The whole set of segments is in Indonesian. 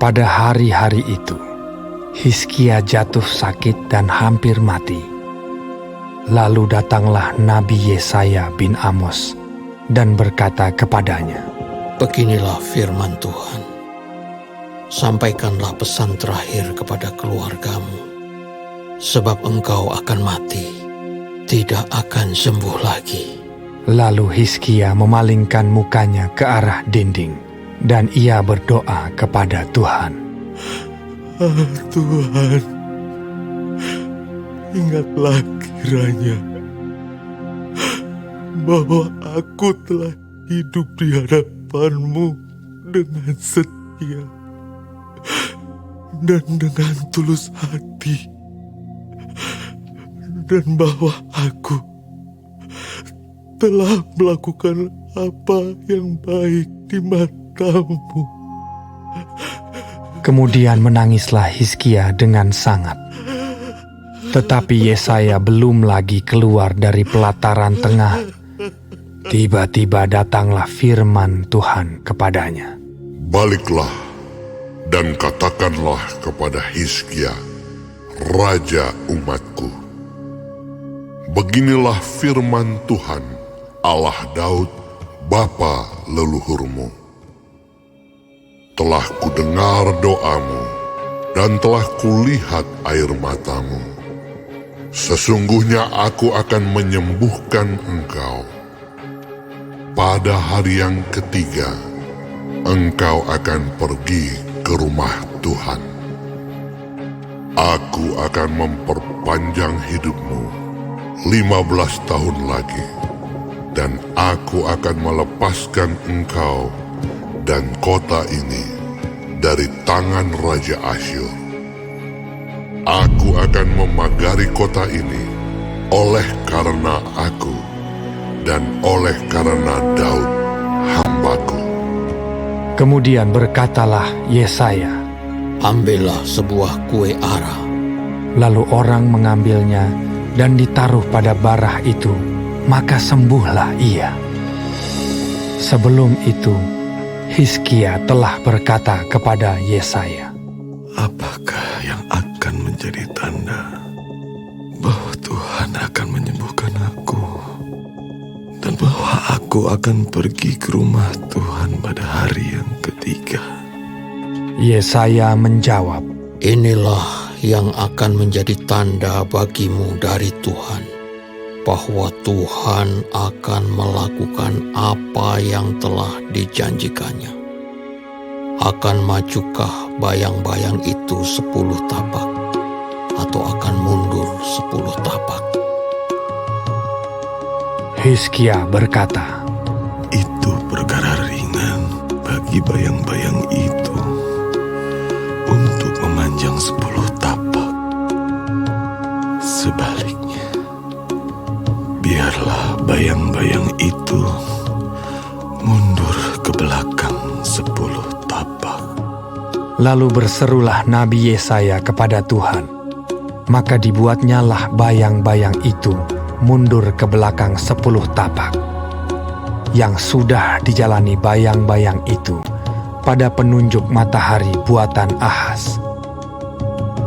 Pada hari-hari itu, Hizkia jatuh sakit dan hampir mati. Lalu datanglah Nabi Yesaya bin Amos dan berkata kepadanya, "Beginilah firman Tuhan. Sampaikanlah pesan terakhir kepada keluargamu, sebab engkau akan mati, tidak akan sembuh lagi." Lalu Hizkia memalingkan mukanya ke arah dinding, dan ia berdoa kepada Tuhan. Tuhan, ingatlah kiranya bahwa aku telah hidup di hadapan-Mu dengan setia dan dengan tulus hati, dan bahwa aku telah melakukan apa yang baik di mata-Mu. Kemudian menangislah Hizkia dengan sangat. Tetapi Yesaya belum lagi keluar dari pelataran tengah. Tiba-tiba datanglah firman Tuhan kepadanya. Baliklah dan katakanlah kepada Hizkia, raja umatku. Beginilah firman Tuhan, Allah Daud, bapa leluhurmu. Telah kudengar doamu dan telah kulihat air matamu. Sesungguhnya aku akan menyembuhkan engkau. Pada hari yang ketiga, engkau akan pergi ke rumah Tuhan. Aku akan memperpanjang hidupmu 15 tahun lagi, dan aku akan melepaskan engkau dan kota ini dari tangan Raja Asyur. Aku akan memagari kota ini oleh karena aku dan oleh karena Daud hambaku. Kemudian berkatalah Yesaya, "Ambillah sebuah kue ara." lalu orang mengambilnya dan ditaruh pada barah itu, maka sembuhlah ia. Sebelum itu, Hizkia telah berkata kepada Yesaya, Apakah yang akan menjadi tanda bahwa Tuhan akan menyembuhkan aku, dan bahwa aku akan pergi ke rumah Tuhan pada hari yang ketiga? Yesaya menjawab, "Inilah yang akan menjadi tanda bagimu dari Tuhan, bahwa Tuhan akan melakukan apa yang telah dijanjikannya. Akan majukah bayang-bayang itu 10 tapak, atau akan mundur 10 tapak?" Hizkia berkata, Itu perkara ringan bagi bayang-bayang itu untuk memanjang 10 tapak. Sebaliknya, biarlah bayang-bayang itu mundur ke belakang 10 tapak. Lalu berserulah Nabi Yesaya kepada Tuhan. Maka dibuatnyalah bayang-bayang itu mundur ke belakang 10 tapak. Yang sudah dijalani bayang-bayang itu pada penunjuk matahari buatan Ahaz.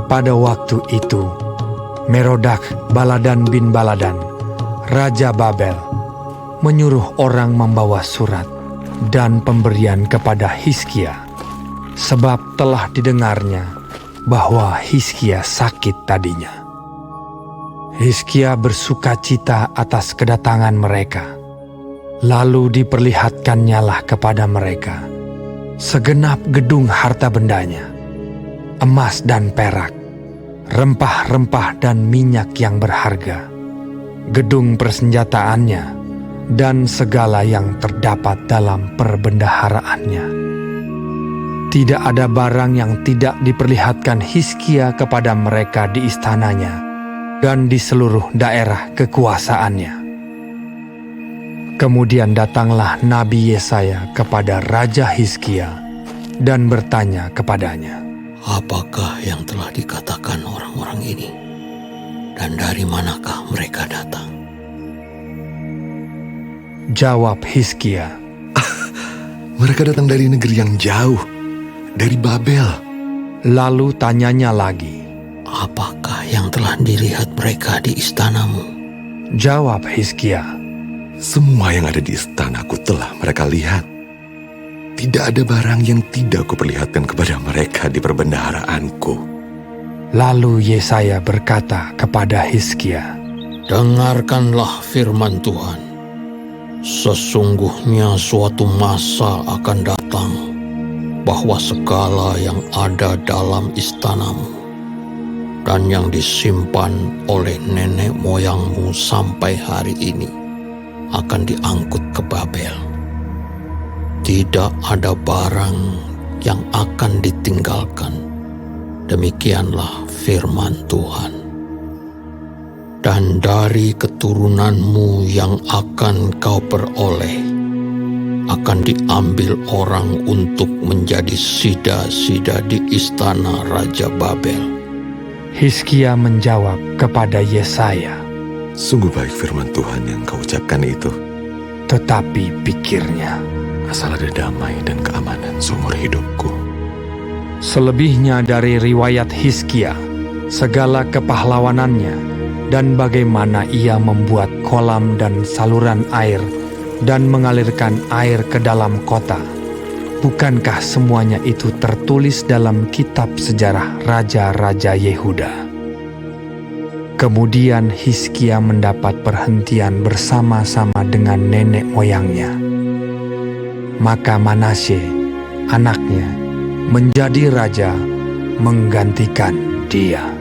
Pada waktu itu, Merodak Baladan bin Baladan, Raja Babel, menyuruh orang membawa surat dan pemberian kepada Hizkia, sebab telah didengarnya bahwa Hizkia sakit tadinya. Hizkia bersukacita atas kedatangan mereka. Lalu diperlihatkannyalah kepada mereka segenap gedung harta bendanya, emas dan perak, rempah-rempah dan minyak yang berharga, gedung persenjataannya, dan segala yang terdapat dalam perbendaharaannya. Tidak ada barang yang tidak diperlihatkan Hizkia kepada mereka di istananya dan di seluruh daerah kekuasaannya. Kemudian datanglah Nabi Yesaya kepada Raja Hizkia dan bertanya kepadanya, "Apakah yang telah dikatakan orang-orang ini? Dan dari manakah mereka datang?" Jawab Hizkia, Mereka datang dari negeri yang jauh, dari Babel. Lalu tanyanya lagi. Apakah yang telah dilihat mereka di istanamu? Jawab Hizkia, Semua yang ada di istanaku telah mereka lihat. Tidak ada barang yang tidak kuperlihatkan kepada mereka di perbendaharaanku. Lalu Yesaya berkata kepada Hizkia, Dengarkanlah firman Tuhan. Sesungguhnya suatu masa akan datang bahwa segala yang ada dalam istanamu dan yang disimpan oleh nenek moyangmu sampai hari ini akan diangkut ke Babel. Tidak ada barang yang akan ditinggalkan. Demikianlah firman Tuhan. Dan dari keturunanmu yang akan kau peroleh akan diambil orang untuk menjadi sida-sida di istana Raja Babel. Hizkia menjawab kepada Yesaya, Sungguh baik firman Tuhan yang kau ucapkan itu. tetapi pikirnya, Asal ada damai dan keamanan seumur hidupku. selebihnya dari riwayat Hizkia, segala kepahlawanannya, dan bagaimana ia membuat kolam dan saluran air dan mengalirkan air ke dalam kota. Bukankah semuanya itu tertulis dalam kitab sejarah Raja-Raja Yehuda? Kemudian Hizkia mendapat perhentian bersama-sama dengan nenek moyangnya. Maka Manasye, anaknya, menjadi raja menggantikan dia.